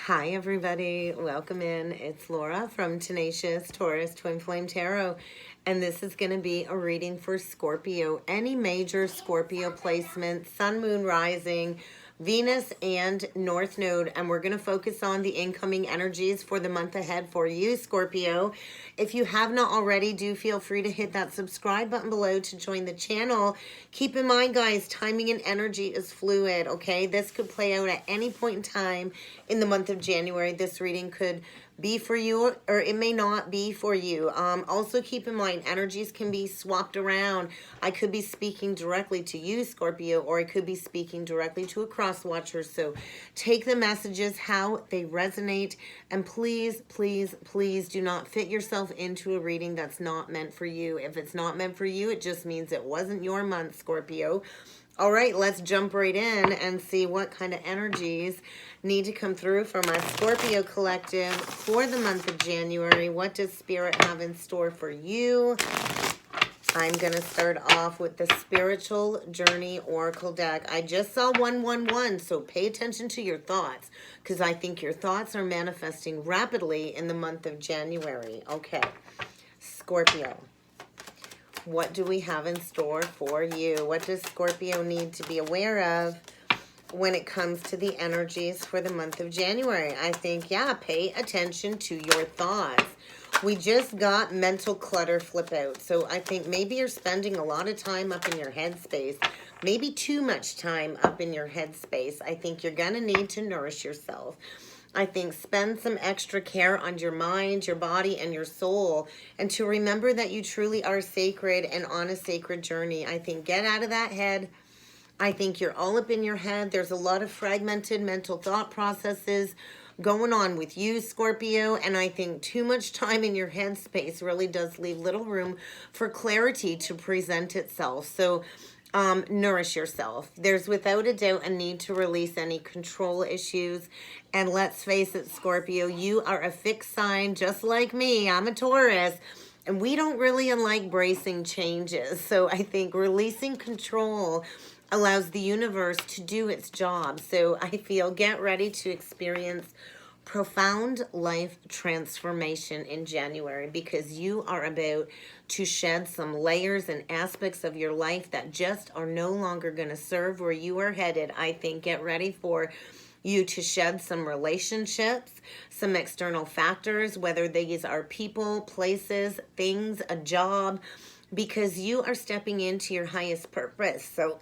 Hi everybody, welcome in. It's Laura from Tenacious Taurus Twin Flame Tarot, and this is going to be a reading for Scorpio. Any major Scorpio placement, Sun, Moon, Rising, Venus, and North Node, and we're going to focus on the incoming energies for the month ahead for you, Scorpio. If you have not already, do feel free to hit that subscribe button below to join the channel. Keep in mind, guys, timing and energy is fluid, okay? This could play out at any point in time in the month of January. This reading could be for you or it may not be for you. Also keep in mind, energies can be swapped around. I could be speaking directly to you, Scorpio, or I could be speaking directly to a cross watcher. So take the messages how they resonate, and please, please, please do not fit yourself into a reading that's not meant for you. If it's not meant for you, it just means it wasn't your month, Scorpio. All right, let's jump right in and see what kind of energies need to come through for my Scorpio collective for the month of January. What does Spirit have in store for you? I'm going to start off with the Spiritual Journey Oracle deck. I just saw 111, so pay attention to your thoughts, because I think your thoughts are manifesting rapidly in the month of January. Okay, Scorpio. What do we have in store for you? What does Scorpio need to be aware of when it comes to the energies for the month of January? I think, yeah, pay attention to your thoughts. We just got mental clutter flip out. So I think maybe you're spending a lot of time up in your headspace, maybe too much time up in your headspace. I think you're going to need to nourish yourself. I think spend some extra care on your mind, your body, and your soul, and to remember that you truly are sacred and on a sacred journey. I think get out of that head. I think you're all up in your head. There's a lot of fragmented mental thought processes going on with you, Scorpio, and I think too much time in your headspace really does leave little room for clarity to present itself. So nourish yourself. There's without a doubt a need to release any control issues. And let's face it, Scorpio, you are a fixed sign just like me. I'm a Taurus. And we don't really like bracing changes. So I think releasing control allows the universe to do its job. So I feel get ready to experience profound life transformation in January, because you are about to shed some layers and aspects of your life that just are no longer going to serve where you are headed. I think get ready for you to shed some relationships, some external factors, whether these are people, places, things, a job, because you are stepping into your highest purpose. So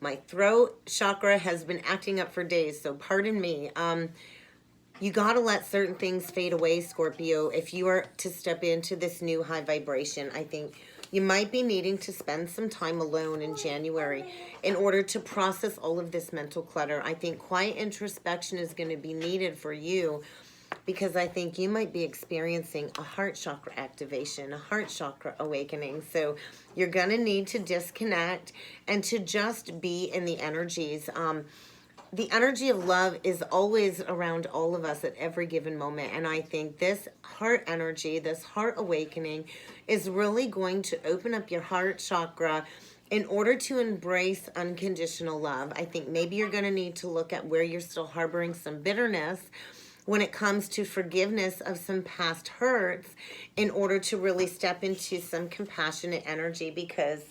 my throat chakra has been acting up for days, so pardon me. You got to let certain things fade away, Scorpio, if you are to step into this new high vibration. I think you might be needing to spend some time alone in January in order to process all of this mental clutter. I think quiet introspection is going to be needed for you, because I think you might be experiencing a heart chakra activation, a heart chakra awakening. So you're going to need to disconnect and to just be in the energies. The energy of love is always around all of us at every given moment. And I think this heart energy, this heart awakening is really going to open up your heart chakra in order to embrace unconditional love. I think maybe you're going to need to look at where you're still harboring some bitterness when it comes to forgiveness of some past hurts, in order to really step into some compassionate energy. Because,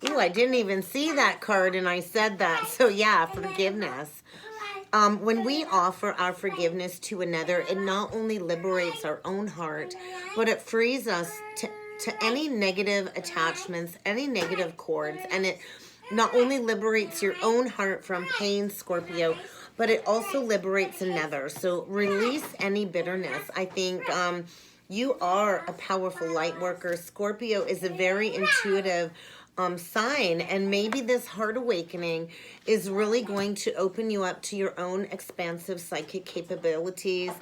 ooh, I didn't even see that card and I said that. So yeah, forgiveness. When we offer our forgiveness to another, it not only liberates our own heart, but it frees us to any negative attachments, any negative cords. And it not only liberates your own heart from pain, Scorpio, but it also liberates another. So release any bitterness. I think you are a powerful light worker. Scorpio is a very intuitive sign, and maybe this heart awakening is really going to open you up to your own expansive psychic capabilities,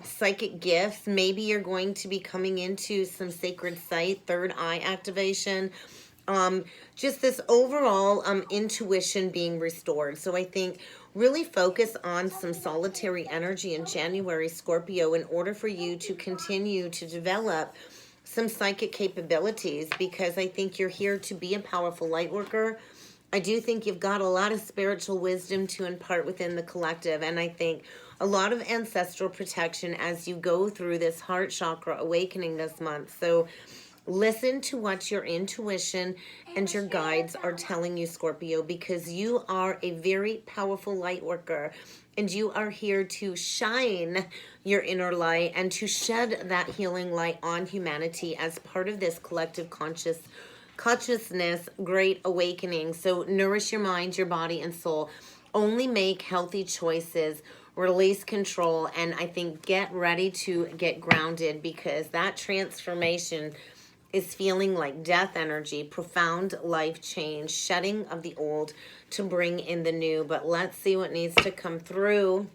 psychic gifts. Maybe you're going to be coming into some sacred sight, third eye activation, just this overall intuition being restored. So I think really focus on some solitary energy in January, Scorpio, in order for you to continue to develop some psychic capabilities, because I think you're here to be a powerful light worker. I do think you've got a lot of spiritual wisdom to impart within the collective. And I think a lot of ancestral protection as you go through this heart chakra awakening this month. So listen to what your intuition and your guides are telling you, Scorpio, because you are a very powerful light worker. And you are here to shine your inner light and to shed that healing light on humanity as part of this collective consciousness great awakening. So nourish your mind, your body, and soul. Only make healthy choices. Release control. And I think get ready to get grounded, because that transformation is feeling like death energy, profound life change, shedding of the old to bring in the new. But let's see what needs to come through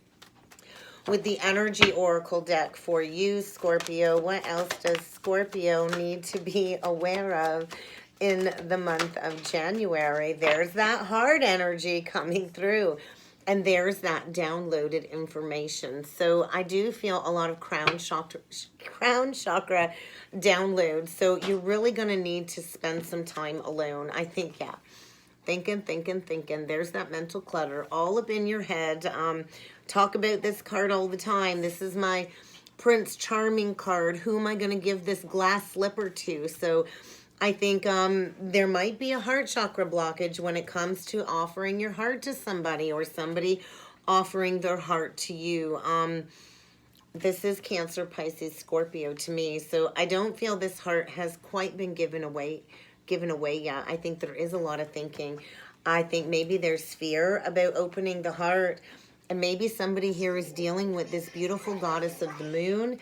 with the energy oracle deck for you, Scorpio. What else does Scorpio need to be aware of in the month of January? There's that heart energy coming through. And there's that downloaded information. So I do feel a lot of crown chakra download. So you're really going to need to spend some time alone. I think, yeah. Thinking. There's that mental clutter all up in your head. Talk about this card all the time. This is my Prince Charming card. Who am I going to give this glass slipper to? So I think there might be a heart chakra blockage when it comes to offering your heart to somebody, or somebody offering their heart to you. This is Cancer, Pisces, Scorpio to me. So I don't feel this heart has quite been given away yet. I think there is a lot of thinking. I think maybe there's fear about opening the heart. And maybe somebody here is dealing with this beautiful goddess of the moon.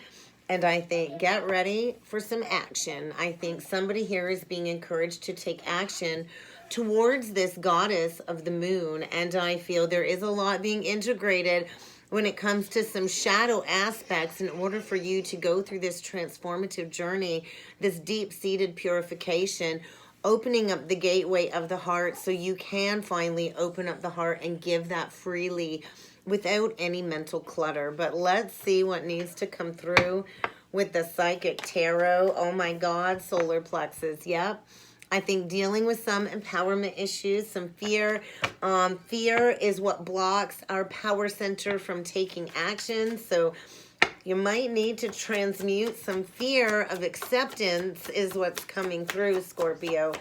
And I think get ready for some action. I think somebody here is being encouraged to take action towards this goddess of the moon. And I feel there is a lot being integrated when it comes to some shadow aspects in order for you to go through this transformative journey, this deep-seated purification, opening up the gateway of the heart so you can finally open up the heart and give that freely without any mental clutter. But let's see what needs to come through with the Psychic Tarot. Oh my God, solar plexus. Yep. I think dealing with some empowerment issues, some fear. Fear is what blocks our power center from taking action. So you might need to transmute some fear of acceptance is what's coming through, Scorpio.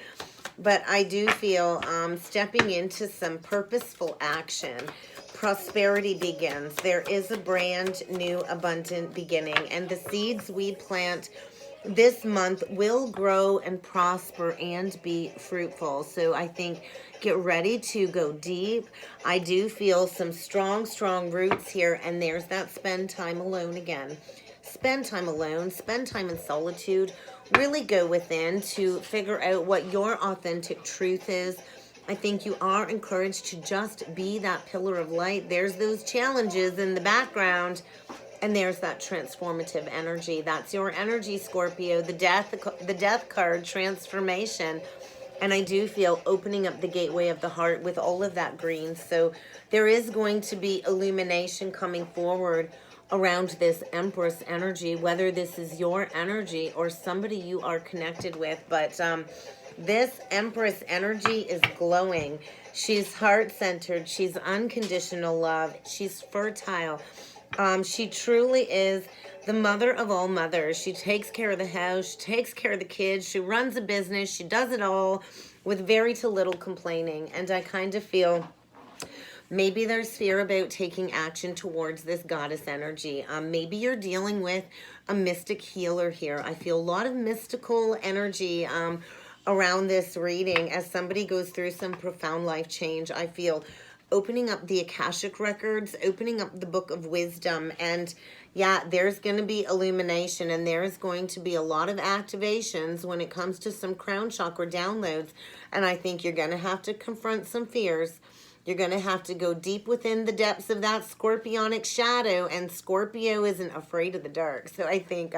But I do feel stepping into some purposeful action. Prosperity begins. There is a brand new abundant beginning, and the seeds we plant this month will grow and prosper and be fruitful. So I think get ready to go deep. I do feel some strong roots here, and there's that spend time alone again. Spend time alone, spend time in solitude, really go within to figure out what your authentic truth is. I think you are encouraged to just be that pillar of light. There's those challenges in the background, and there's that transformative energy. That's your energy, Scorpio. The death card, transformation. And I do feel opening up the gateway of the heart with all of that green. So there is going to be illumination coming forward around this Empress energy, whether this is your energy or somebody you are connected with. But this Empress energy is glowing. She's heart-centered. She's unconditional love. She's fertile. She truly is the mother of all mothers. She takes care of the house. She takes care of the kids. She runs a business. She does it all with very to little complaining. And I kind of feel maybe there's fear about taking action towards this goddess energy. Maybe you're dealing with a mystic healer here. I feel a lot of mystical energy around this reading as somebody goes through some profound life change. I feel opening up the Akashic records, opening up the book of wisdom, and yeah, there's going to be illumination, and there's going to be a lot of activations when it comes to some crown chakra downloads, and I think you're going to have to confront some fears. You're going to have to go deep within the depths of that scorpionic shadow, and Scorpio isn't afraid of the dark. So I think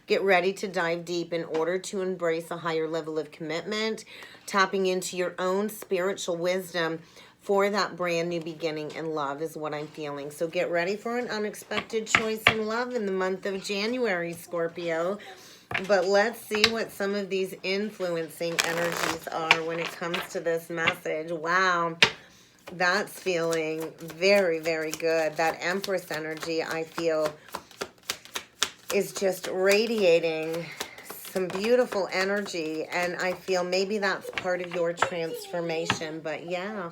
get ready to dive deep in order to embrace a higher level of commitment, tapping into your own spiritual wisdom for that brand new beginning in love is what I'm feeling. So get ready for an unexpected choice in love in the month of January, Scorpio. But let's see what some of these influencing energies are when it comes to this message. Wow. That's feeling very, very good. That Empress energy, I feel, is just radiating some beautiful energy. And I feel maybe that's part of your transformation. But yeah,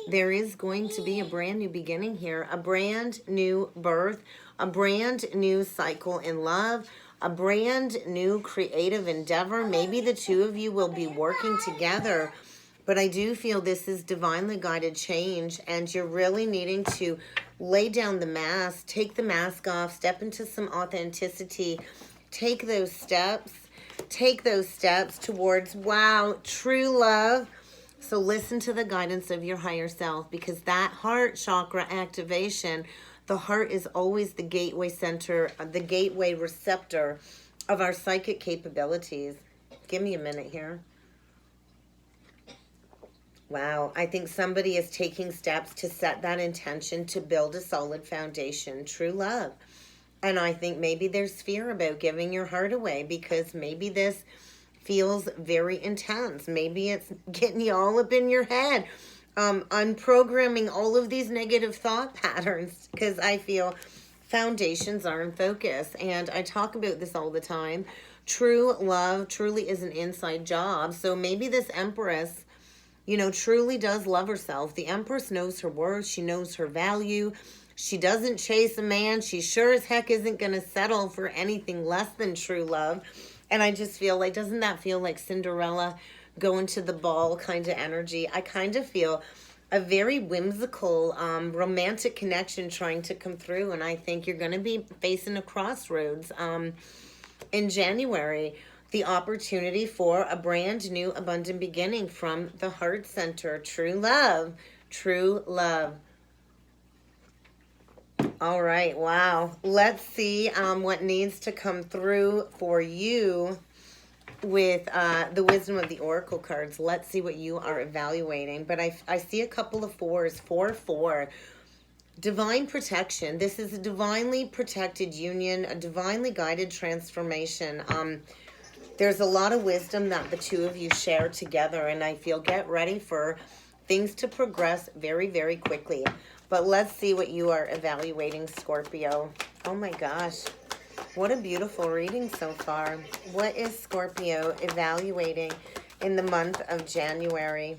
there is going to be a brand new beginning here. A brand new birth. A brand new cycle in love. A brand new creative endeavor. Maybe the two of you will be working together. But I do feel this is divinely guided change, and you're really needing to lay down the mask, take the mask off, step into some authenticity, take those steps towards, wow, true love. So listen to the guidance of your higher self, because that heart chakra activation, the heart is always the gateway center, the gateway receptor of our psychic capabilities. Give me a minute here. Wow, I think somebody is taking steps to set that intention to build a solid foundation, true love. And I think maybe there's fear about giving your heart away, because maybe this feels very intense. Maybe it's getting you all up in your head. Unprogramming all of these negative thought patterns, because I feel foundations are in focus. And I talk about this all the time. True love truly is an inside job. So maybe this Empress, you know, truly does love herself. The Empress knows her worth. She knows her value. She doesn't chase a man. She sure as heck isn't going to settle for anything less than true love. And I just feel like, doesn't that feel like Cinderella going to the ball kind of energy? I kind of feel a very whimsical, romantic connection trying to come through. And I think you're going to be facing a crossroads in January. The opportunity for a brand new abundant beginning from the heart center. True love. True love. All right. Wow. Let's see what needs to come through for you with the wisdom of the oracle cards. Let's see what you are evaluating. But I see a couple of fours. 4-4. Divine protection. This is a divinely protected union, a divinely guided transformation. There's a lot of wisdom that the two of you share together, and I feel get ready for things to progress very, very quickly. But let's see what you are evaluating, Scorpio. Oh my gosh, what a beautiful reading so far. What is Scorpio evaluating in the month of January?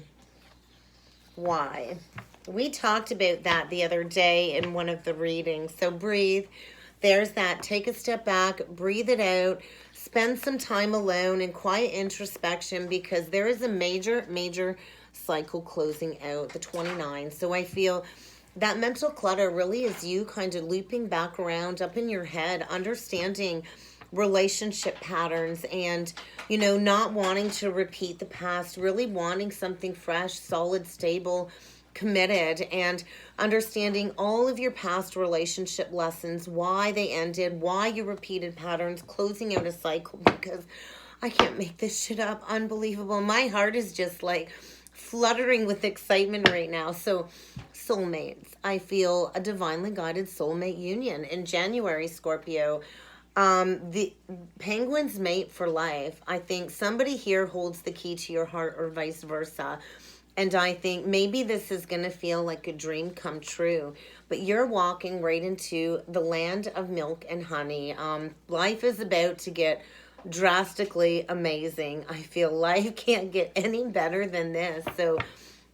Why? We talked about that the other day in one of the readings. So breathe. There's that. Take a step back, breathe it out. Spend some time alone in quiet introspection, because there is a major, major cycle closing out, the 29. So I feel that mental clutter really is you kind of looping back around up in your head, understanding relationship patterns and, you know, not wanting to repeat the past, really wanting something fresh, solid, stable, committed, and understanding all of your past relationship lessons, why they ended, why you repeated patterns, closing out a cycle, because I can't make this shit up. Unbelievable. My heart is just like fluttering with excitement right now. So soulmates, I feel a divinely guided soulmate union in January, Scorpio. The penguins mate for life. I think somebody here holds the key to your heart, or vice versa. And I think maybe this is going to feel like a dream come true. But you're walking right into the land of milk and honey. Life is about to get drastically amazing. I feel life can't get any better than this. So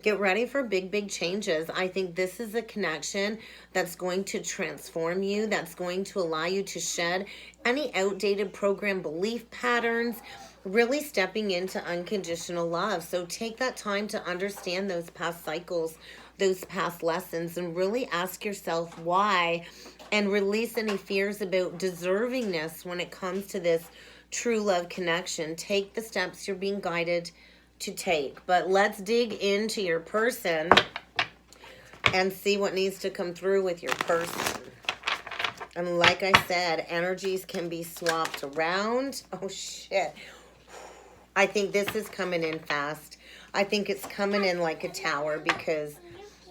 get ready for big, big changes. I think this is a connection that's going to transform you, that's going to allow you to shed any outdated program belief patterns, really stepping into unconditional love. So take that time to understand those past cycles, those past lessons, and really ask yourself why, and release any fears about deservingness when it comes to this true love connection. Take the steps you're being guided to take. But let's dig into your person and see what needs to come through with your person. And like I said, energies can be swapped around. Oh shit. I think this is coming in fast. I think it's coming in like a tower, because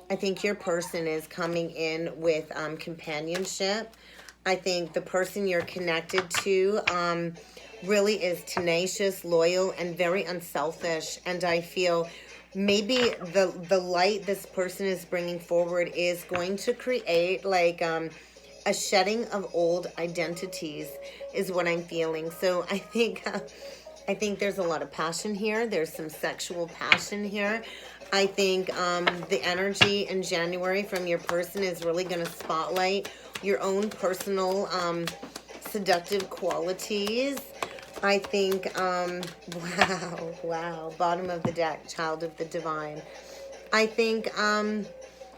I think your person is coming in with companionship. I think the person you're connected to really is tenacious, loyal, and very unselfish. And I feel maybe the light this person is bringing forward is going to create like a shedding of old identities is what I'm feeling. So I think there's a lot of passion here. There's some sexual passion here. I think the energy in January from your person is really going to spotlight your own personal seductive qualities. I think, wow, bottom of the deck, child of the divine. I think,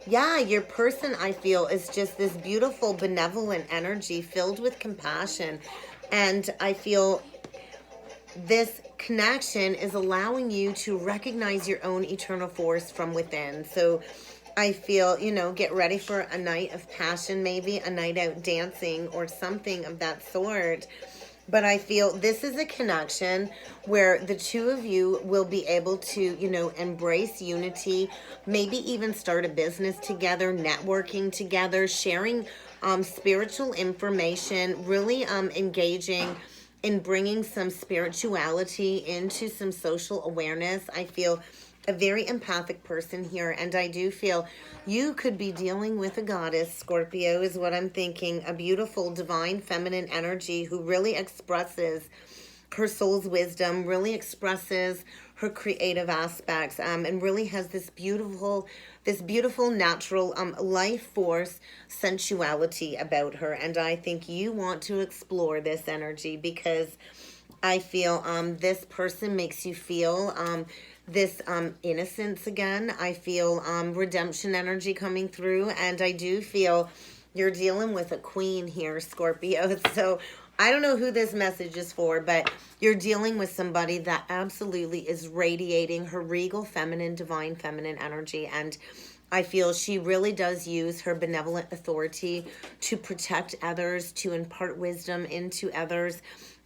yeah, your person, I feel, is just this beautiful, benevolent energy filled with compassion. And I feel this connection is allowing you to recognize your own eternal force from within. So I feel, you know, get ready for a night of passion, maybe a night out dancing or something of that sort. But I feel this is a connection where the two of you will be able to, you know, embrace unity, maybe even start a business together, networking together, sharing spiritual information, really engaging in bringing some spirituality into some social awareness. I feel a very empathic person here, and I do feel you could be dealing with a goddess, Scorpio, is what I'm thinking, a beautiful, divine, feminine energy who really expresses her soul's wisdom, really expresses her creative aspects, and really has this beautiful natural life force sensuality about her. And I think you want to explore this energy because I feel this person makes you feel this innocence again. I feel redemption energy coming through, and I do feel you're dealing with a queen here, Scorpio. So I don't know who this message is for, but you're dealing with somebody that absolutely is radiating her regal feminine, divine feminine energy. And I feel she really does use her benevolent authority to protect others, to impart wisdom into others.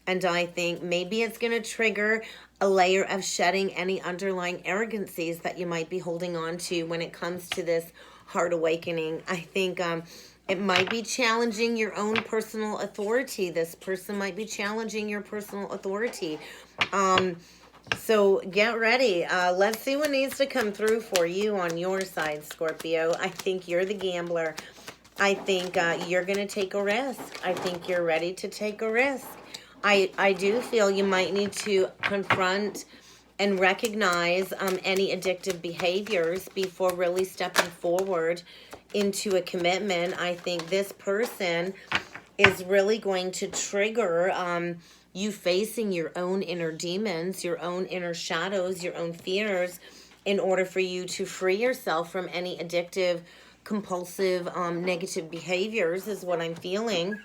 And I think maybe it's going to trigger a layer of shedding any underlying arrogancies that you might be holding on to when it comes to this heart awakening. I think it might be challenging your own personal authority. This person might be challenging your personal authority. So get ready. Let's see what needs to come through for you on your side, Scorpio. I think you're the gambler. I think you're going to take a risk. I think you're ready to take a risk. I do feel you might need to confront and recognize any addictive behaviors before really stepping forward into a commitment. I think this person is really going to trigger you facing your own inner demons, your own inner shadows, your own fears, in order for you to free yourself from any addictive, compulsive, negative behaviors is what I'm feeling.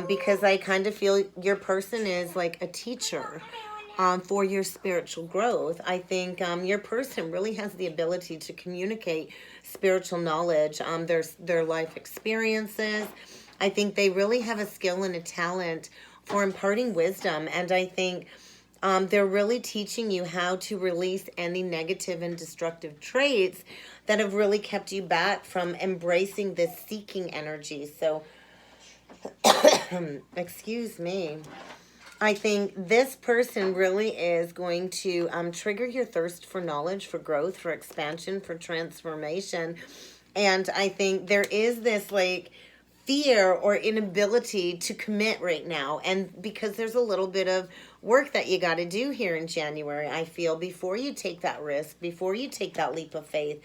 Because I kind of feel your person is like a teacher for your spiritual growth. I think your person really has the ability to communicate spiritual knowledge, their life experiences. I think they really have a skill and a talent for imparting wisdom. And I think they're really teaching you how to release any negative and destructive traits that have really kept you back from embracing this seeking energy. So excuse me. I think this person really is going to trigger your thirst for knowledge, for growth, for expansion, for transformation. And I think there is this like fear or inability to commit right now. And because there's a little bit of work that you got to do here in January, I feel, before you take that risk, before you take that leap of faith.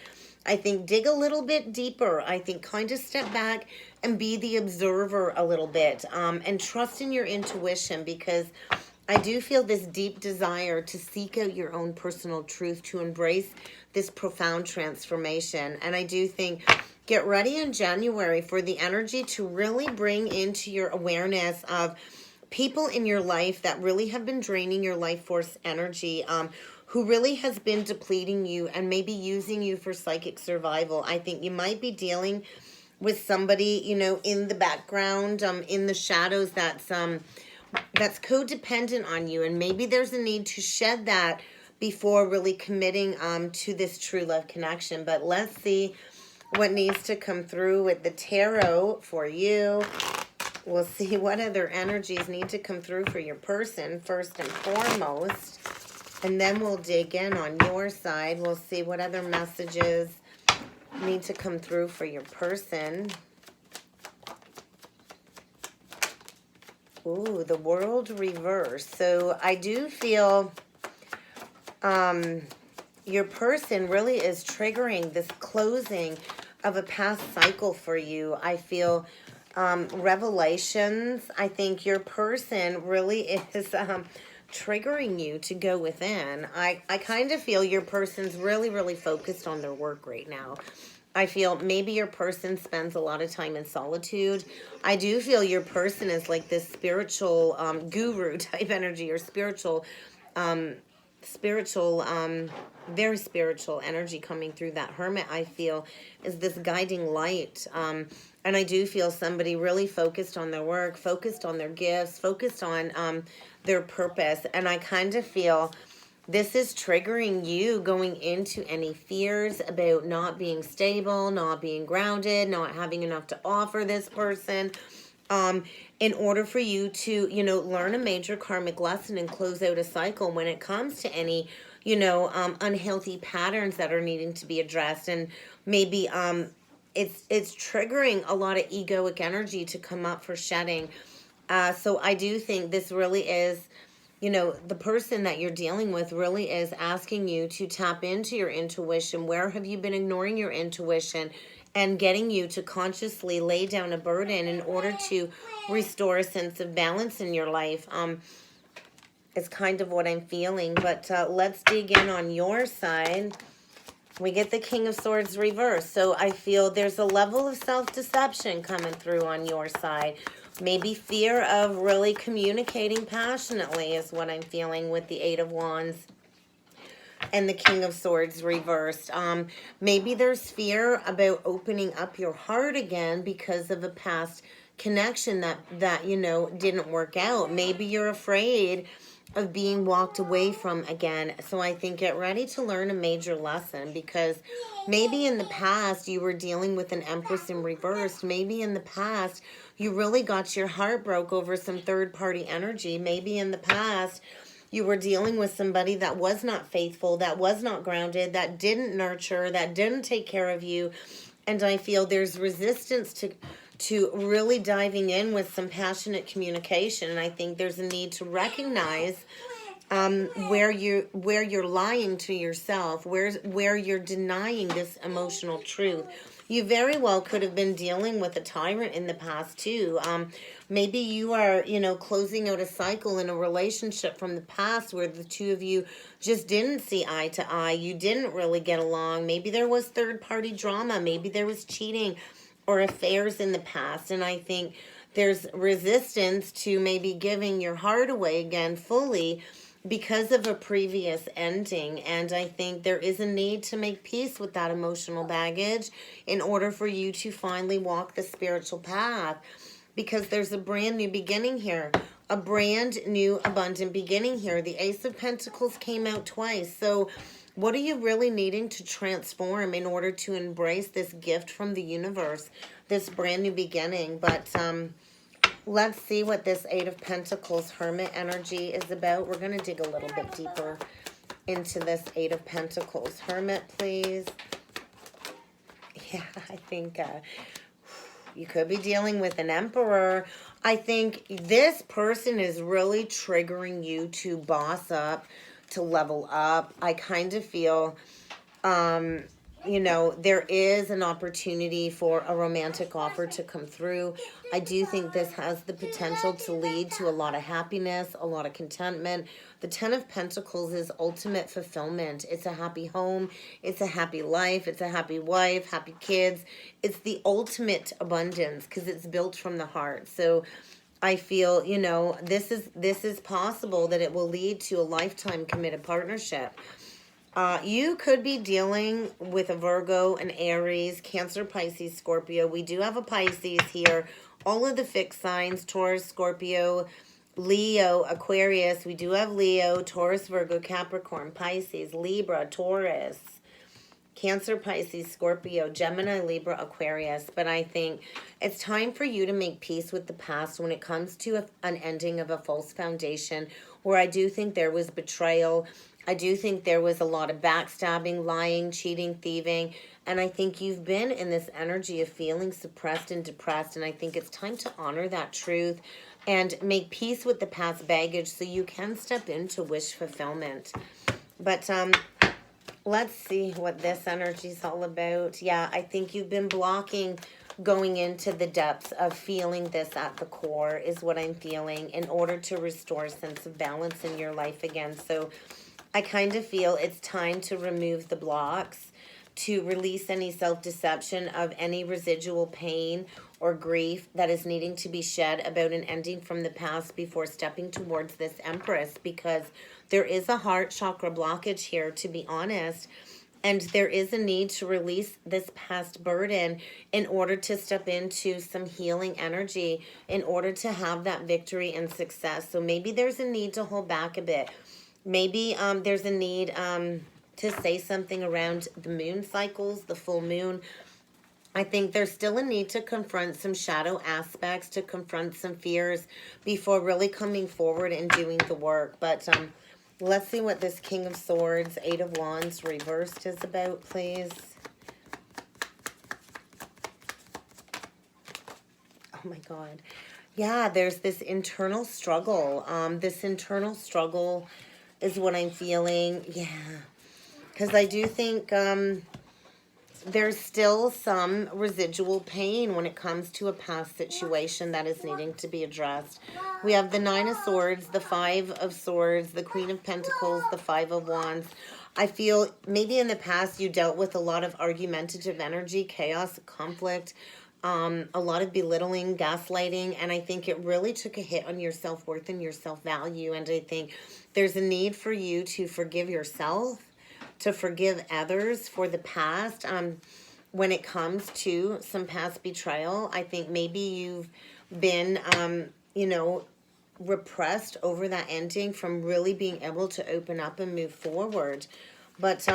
I think dig a little bit deeper. I think kind of step back and be the observer a little bit, and trust in your intuition, because I do feel this deep desire to seek out your own personal truth, to embrace this profound transformation. And I do think get ready in January for the energy to really bring into your awareness of people in your life that really have been draining your life force energy, who really has been depleting you and maybe using you for psychic survival. I think you might be dealing with somebody, you know, in the background, in the shadows, that's codependent on you. And maybe there's a need to shed that before really committing to this true love connection. But let's see what needs to come through with the tarot for you. We'll see what other energies need to come through for your person first and foremost. And then we'll dig in on your side. We'll see what other messages need to come through for your person. Ooh, the World reversed. So I do feel your person really is triggering this closing of a past cycle for you. I feel revelations. I think your person really is triggering you to go within. I kind of feel your person's really, really focused on their work right now. I feel maybe your person spends a lot of time in solitude. I do feel your person is like this spiritual guru type energy, or very spiritual energy coming through that Hermit. I feel is this guiding light. And I do feel somebody really focused on their work, focused on their gifts, focused on their purpose. And I kind of feel this is triggering you going into any fears about not being stable, not being grounded, not having enough to offer this person. In order for you to, learn a major karmic lesson and close out a cycle when it comes to any, unhealthy patterns that are needing to be addressed. And maybe it's triggering a lot of egoic energy to come up for shedding. So I do think this really is, the person that you're dealing with really is asking you to tap into your intuition. Where have you been ignoring your intuition? And getting you to consciously lay down a burden in order to restore a sense of balance in your life. Is kind of what I'm feeling. But let's dig in on your side. We get the King of Swords reversed. So I feel there's a level of self-deception coming through on your side. Maybe fear of really communicating passionately is what I'm feeling with the Eight of Wands and the King of Swords reversed. Maybe there's fear about opening up your heart again because of a past connection that didn't work out. Maybe you're afraid of being walked away from again. So I think get ready to learn a major lesson, because maybe in the past you were dealing with an Empress in reverse. Maybe in the past you really got your heart broke over some third-party energy. Maybe in the past you were dealing with somebody that was not faithful, that was not grounded, that didn't nurture, that didn't take care of you. And I feel there's resistance to really diving in with some passionate communication. And I think there's a need to recognize where you're lying to yourself, where you're denying this emotional truth. You very well could have been dealing with a tyrant in the past too. Maybe you are, closing out a cycle in a relationship from the past where the two of you just didn't see eye to eye. You didn't really get along. Maybe there was third-party drama. Maybe there was cheating or affairs in the past. And I think there's resistance to maybe giving your heart away again fully because of a previous ending. And I think there is a need to make peace with that emotional baggage in order for you to finally walk the spiritual path, because there's a brand new beginning here, a brand new abundant beginning here. The Ace of Pentacles came out twice. So what are you really needing to transform in order to embrace this gift from the universe, this brand new beginning? But let's see what this Eight of Pentacles Hermit energy is about. We're going to dig a little bit deeper into this Eight of Pentacles Hermit, please. Yeah, I think you could be dealing with an Emperor. I think this person is really triggering you to boss up, to level up. I kind of feel, there is an opportunity for a romantic offer to come through. I do think this has the potential to lead to a lot of happiness, a lot of contentment. The Ten of Pentacles is ultimate fulfillment. It's a happy home. It's a happy life. It's a happy wife, happy kids. It's the ultimate abundance because it's built from the heart. So I feel, this is possible that it will lead to a lifetime committed partnership. You could be dealing with a Virgo, an Aries, Cancer, Pisces, Scorpio. We do have a Pisces here. All of the fixed signs, Taurus, Scorpio, Leo, Aquarius. We do have Leo, Taurus, Virgo, Capricorn, Pisces, Libra, Taurus. Cancer, Pisces, Scorpio, Gemini, Libra, Aquarius. But I think it's time for you to make peace with the past when it comes to an ending of a false foundation, where I do think there was betrayal. I do think there was a lot of backstabbing, lying, cheating, thieving. And I think you've been in this energy of feeling suppressed and depressed. And I think it's time to honor that truth and make peace with the past baggage so you can step into wish fulfillment. But let's see what this energy is all about. Yeah, I think you've been blocking going into the depths of feeling this at the core is what I'm feeling, in order to restore a sense of balance in your life again. So I kind of feel it's time to remove the blocks, to release any self-deception of any residual pain or grief that is needing to be shed about an ending from the past before stepping towards this Empress, because there is a heart chakra blockage here, to be honest, and there is a need to release this past burden in order to step into some healing energy, in order to have that victory and success. So maybe there's a need to hold back a bit. Maybe there's a need to say something around the moon cycles, the full moon. I think there's still a need to confront some shadow aspects, to confront some fears before really coming forward and doing the work. But let's see what this King of Swords, Eight of Wands reversed is about, please. Oh my God. Yeah, there's this internal struggle. This internal struggle is what I'm feeling. Yeah. Because I do think there's still some residual pain when it comes to a past situation that is needing to be addressed. We have the Nine of Swords, the Five of Swords, the Queen of Pentacles, the Five of Wands. I feel maybe in the past you dealt with a lot of argumentative energy, chaos, conflict, a lot of belittling, gaslighting, and I think it really took a hit on your self-worth and your self-value. And I think there's a need for you to forgive yourself, to forgive others for the past. When it comes to some past betrayal, I think maybe you've been, you know, repressed over that ending from really being able to open up and move forward. But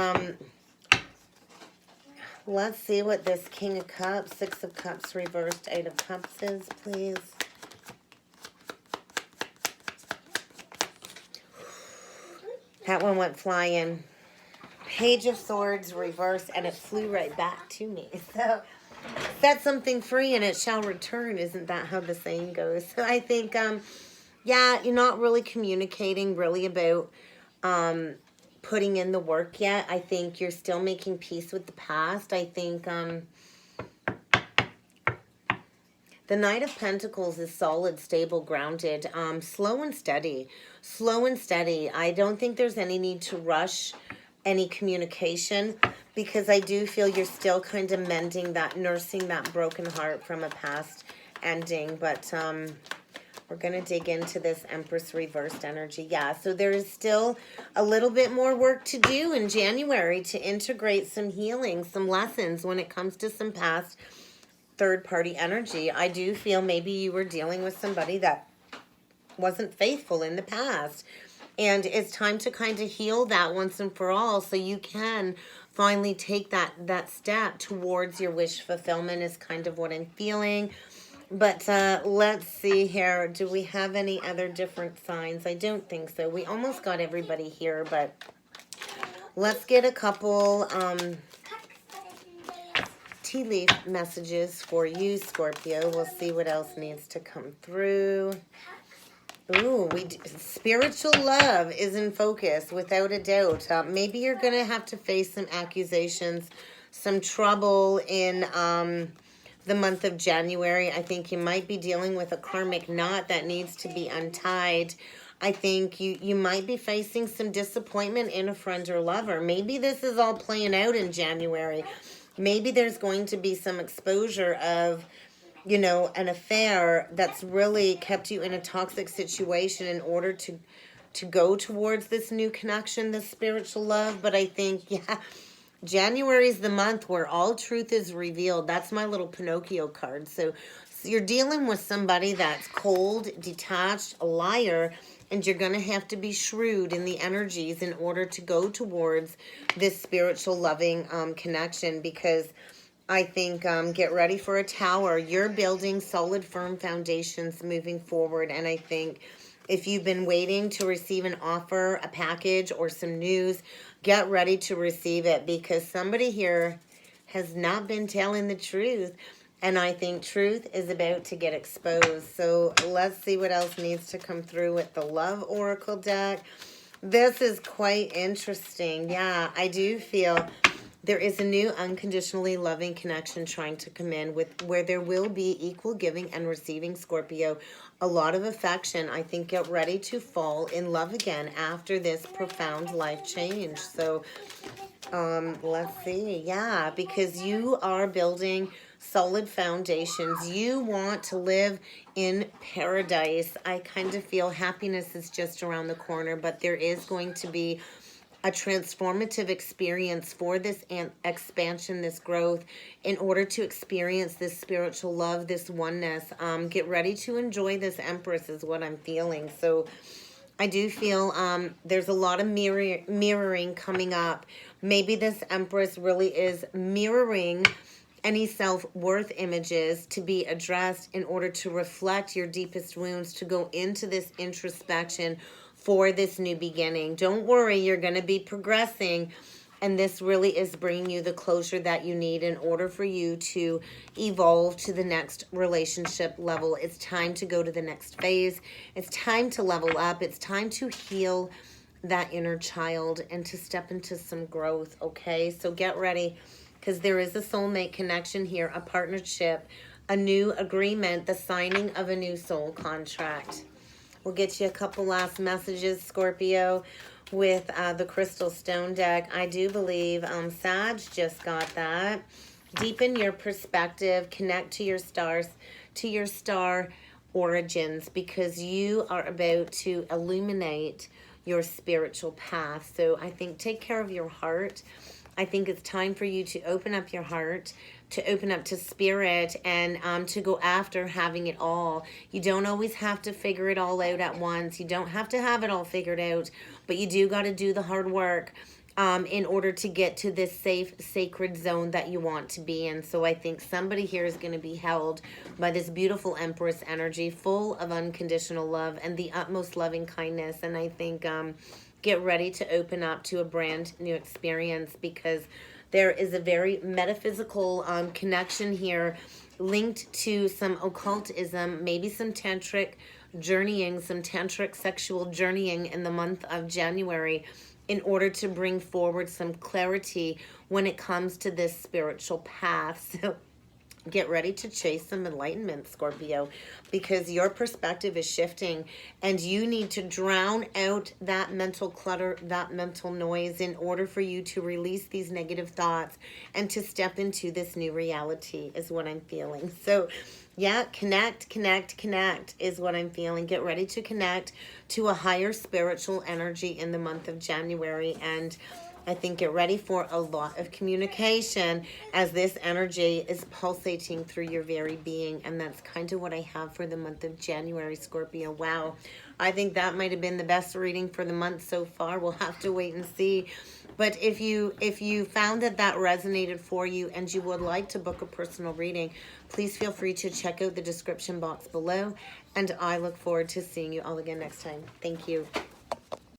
let's see what this King of Cups, Six of Cups reversed, Eight of Cups is, please. That one went flying. Page of Swords reversed, and it flew right back to me. So set something free and it shall return. Isn't that how the saying goes? So I think, yeah, you're not really communicating really about putting in the work yet. I think you're still making peace with the past. I think the Knight of Pentacles is solid, stable, grounded, slow and steady. Slow and steady. I don't think there's any need to rush any communication, because I do feel you're still kind of mending that, nursing that broken heart from a past ending. But we're going to dig into this Empress reversed energy. Yeah, so there is still a little bit more work to do in January to integrate some healing, some lessons when it comes to some past third-party energy. I do feel maybe you were dealing with somebody that wasn't faithful in the past. And it's time to kind of heal that once and for all, so you can finally take that step towards your wish fulfillment is kind of what I'm feeling. But let's see here. Do we have any other different signs? I don't think so. We almost got everybody here, but let's get a couple tea leaf messages for you, Scorpio. We'll see what else needs to come through. Ooh, spiritual love is in focus, without a doubt. Maybe you're going to have to face some accusations, some trouble in the month of January. I think you might be dealing with a karmic knot that needs to be untied. I think you might be facing some disappointment in a friend or lover. Maybe this is all playing out in January. Maybe there's going to be some exposure of, you know, an affair that's really kept you in a toxic situation in order to go towards this new connection, this spiritual love. But I think, yeah, January is the month where all truth is revealed. That's my little Pinocchio card. So you're dealing with somebody that's cold, detached, a liar, and you're going to have to be shrewd in the energies in order to go towards this spiritual loving connection, because I think get ready for a tower. You're building solid, firm foundations moving forward, and I think if you've been waiting to receive an offer, a package, or some news, get ready to receive it, because somebody here has not been telling the truth. And I think truth is about to get exposed. So let's see what else needs to come through with the Love Oracle deck. This is quite interesting. Yeah, I do feel there is a new unconditionally loving connection trying to come in, with where there will be equal giving and receiving, Scorpio. A lot of affection. I think get ready to fall in love again after this profound life change. So let's see. Yeah, because you are building solid foundations. You want to live in paradise. I kind of feel happiness is just around the corner, but there is going to be a transformative experience for this expansion, this growth, in order to experience this spiritual love, this oneness. Get ready to enjoy this, Empress, is what I'm feeling. So I do feel there's a lot of mirroring coming up. Maybe this Empress really is mirroring any self-worth images to be addressed in order to reflect your deepest wounds, to go into this introspection for this new beginning. Don't worry, you're going to be progressing, and this really is bringing you the closure that you need in order for you to evolve to the next relationship level. It's time to go to the next phase. It's time to level up. It's time to heal that inner child and to step into some growth, okay? So get ready, because there is a soulmate connection here, a partnership, a new agreement, the signing of a new soul contract. We'll get you a couple last messages, Scorpio, with the Crystal Stone deck. I do believe Sag just got that. Deepen your perspective, connect to your stars, to your star origins, because you are about to illuminate your spiritual path. So I think take care of your heart. I think it's time for you to open up your heart, to open up to spirit, and to go after having it all. You don't always have to figure it all out at once. You don't have to have it all figured out, but you do got to do the hard work in order to get to this safe, sacred zone that you want to be in. So I think somebody here is going to be held by this beautiful Empress energy, full of unconditional love and the utmost loving kindness. And I think get ready to open up to a brand new experience, because there is a very metaphysical connection here linked to some occultism, maybe some tantric journeying, some tantric sexual journeying in the month of January, in order to bring forward some clarity when it comes to this spiritual path. So get ready to chase some enlightenment, Scorpio, because your perspective is shifting, and you need to drown out that mental clutter, that mental noise, in order for you to release these negative thoughts and to step into this new reality, is what I'm feeling. So yeah, connect is what I'm feeling. Get ready to connect to a higher spiritual energy in the month of January, and I think get ready for a lot of communication as this energy is pulsating through your very being. And that's kind of what I have for the month of January, Scorpio. Wow. I think that might have been the best reading for the month so far. We'll have to wait and see. But if you found that resonated for you and you would like to book a personal reading, please feel free to check out the description box below. And I look forward to seeing you all again next time. Thank you.